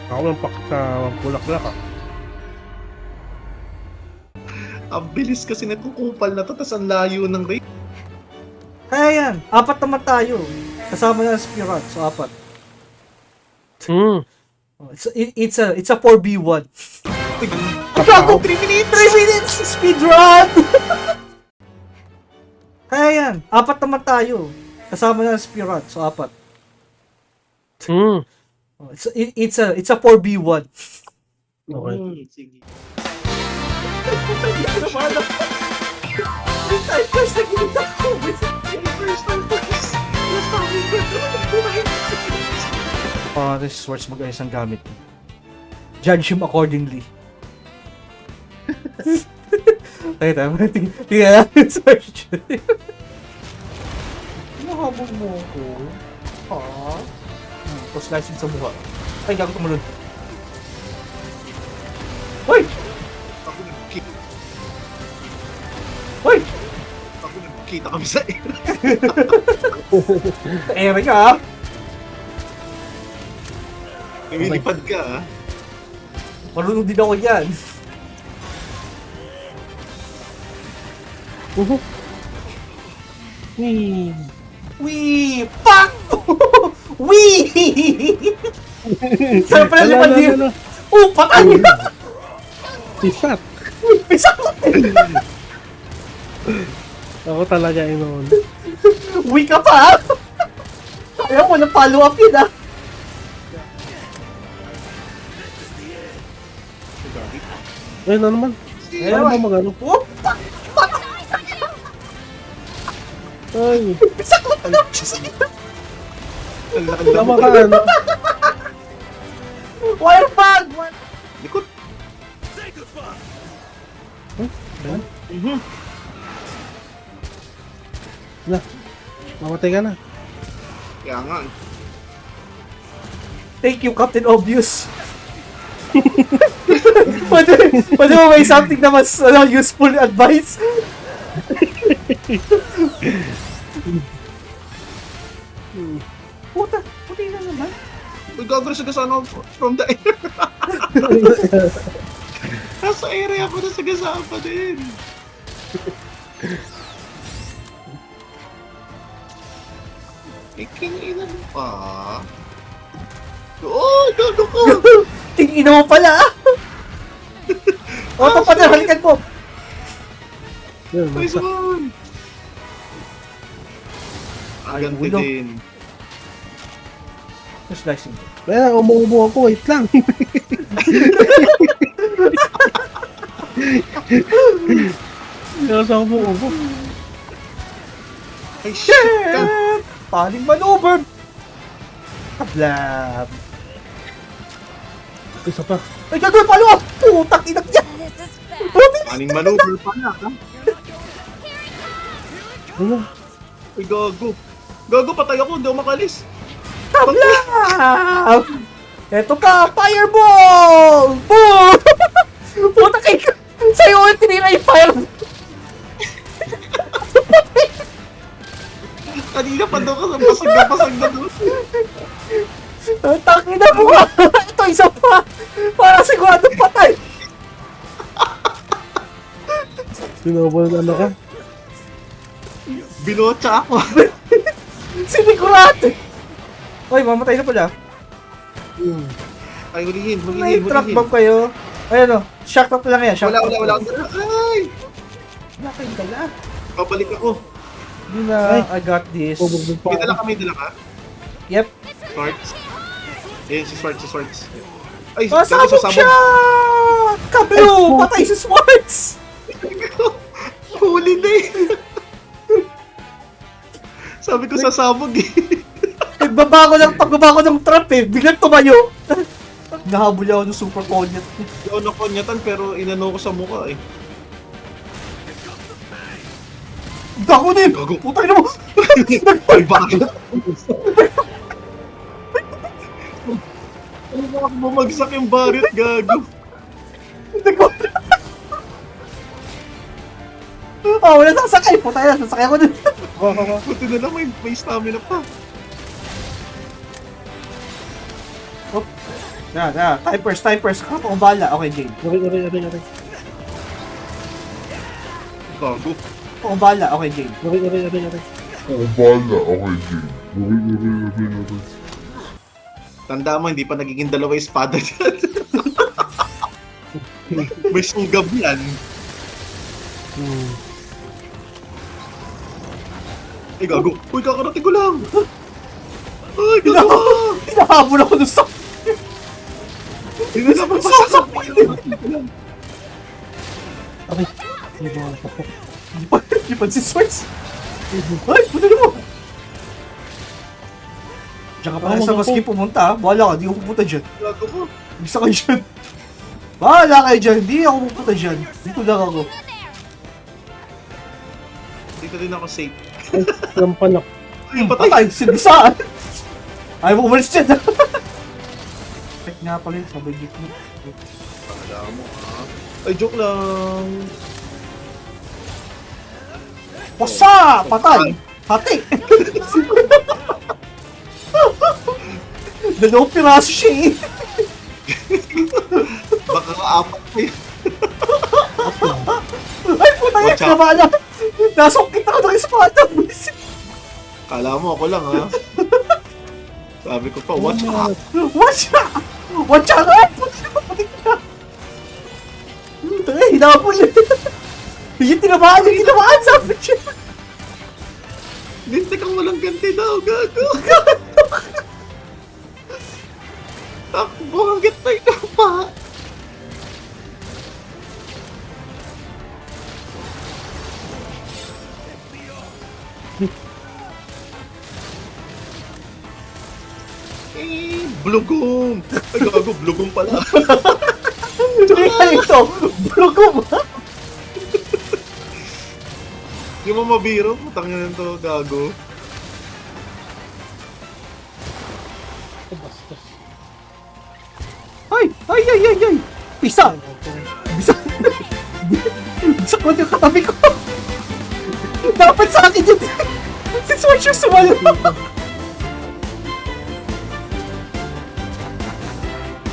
Ako lang pak sa bulaklak ah. Ang bilis kasi nitong kupal na to, tas ang layo ng rate. Kaya yan, 4 naman tayo. Kasama na ang Spirat, so 4. Hmm. It's a 4v1. Ang gago! 3 minutes! 3 minutes! Speedrun! Kaya yan, 4 naman tayo. Kasama na ang Spirat, so 4. Hmm. It's a 4v1. Okay. Sige. First na ginita ko. This Swords mag-ayos ang gamit. Judge him accordingly. Ay, tama. Tingnan natin Swords. Nahabol mo ako. Ha? Tapos slicing sa buha. Ay, gago tumalun. Hoy! Ako nag-kick. Hoy! Ako nagkita kami sa air. Ere ka, ha? Lumilipad ka, ha? Marunong din ako yan. Wee. Wee! Fuck! Wee! Saan pala Ala, naman ala, din? ala. Oh, patay! Isat. Isa Ako talaga noon. Wee ka pa! Ayaw mo na follow up yun, ah. Ayun na naman. Ano ba magano? Oh, fuck! Ay. Saklap na naman siya sa gitna. Tama ka ano? Wire bag! Likod. Na. Mamatay ka na. Kaya nga. Thank you, Captain Obvious. Pwede mo may something na mas useful advice? Puta, puti na naman. Uy, gagawin sa gasano from the air. Nasa area ako na sa gasaan pa din. Iking ina mo pa. Oh, gano ko! Tingin mo pala, ah! Oto pa na, halikan mo! Yun, Nice basta. one! Ay, Ang ulo. din. Slicing. Kaya umuubo ako, wait lang. Kaya sa umuubo. Ay, shit! ka. Shit! Paling maneuver! Kablab! Isa pa. Ay, gagawin palo ah! Putang inak niya! Aning maneuver pa na, ha? Ano? Uy, gago. Gago, patay ako, hindi ako makalis. Kablab! Eto ka! Fireball! Boom! Puta kay... Sa'yo ulit tinira yung fireball! Kanina pa daw ka sa pasag na doon. Tangin na mo ka! Ito isa pa! Para sigurado patay! Sinobol ano ka? Binotsa ako. Sinigurado! Oy, mamatay na pala. Ay, hulihin, May hulihin, truck hulihin. bomb kayo. Ayun o, shock top lang yan. Shock Wala, top wala, wala. lang. Ay! Wala kayong dala. Babalik ako. Hindi na, Ay. I got this. Bubugbog pa May dala ako. ka, may dala ka? Yep. Swords. Ayun, si Swords. Ay, Oh, gago sabog siya! Kablo! Patay si Swords! Huli na eh. Sabi ko sasabog eh. Pagbaba ko ng trap eh, biglang tumayo. Nahabol ako ng super konyat. Hindi ako nakonyatan pero inano ko sa mukha eh. Gago din! Gago. Putang ina mo! Ay, bakit? Ano ba ako bumagsak yung barret, gago? Oh, wala sasakay! Putang ina, sasakay ako din. Buti na lang may stamina pa. Yan. Time first. Ako bala. Okay, Jade. Aray. Gago. Ako bala. Okay, Jade. Aray. Tanda mo, hindi pa nagiging dalawa yung espada dyan. May sugab yan. Ay, gago. Uy, kakarating ko lang. Ay, gago. Hinahabol ako dun sa... Hindi na mapasasakot. Aray. Hindi ba ako? Hindi pa si Swords. Ay, puto mo. Diyan ka pala sa maski pumunta, ha? Bahala ka, di ako pupunta dyan. Gago mo. Bisa kayo dyan. Bahala kayo dyan, di ako pupunta dyan. Dito lang ako. Dito din ako safe. Ay, lampan ako. Ay, patay. Patay, sinisaan. Ayaw mo umalis dyan. Fake nga pala yun, sabay git mo. Wala mo, ha? Ay, joke lang. Wasa! Patay! Hati! Dalawang piraso siya eh. Baka kaapat pa yun. Ay, puta yan, Watch out. kinabala. Nasungkit ako ng espada. Kala mo ako lang, ha? Sabi ko pa, watch out. Watch out! Watch out! Ay, puta na, patik na. Tangay, hinapol yun. Yung tinabahan, sabi siya. Lintik ang walang ganti daw, gago. Takbo hanggat may kapa. Blugong! Ay, gago, blugong pala. Kaya ito, blogo mo. Di mo mabiro, putang yun to, gago. Bastos. Ay! Pisa! Bisa! Bisa ko yung katabi ko! Dapat sa akin yun! Si Swash yung sumalo!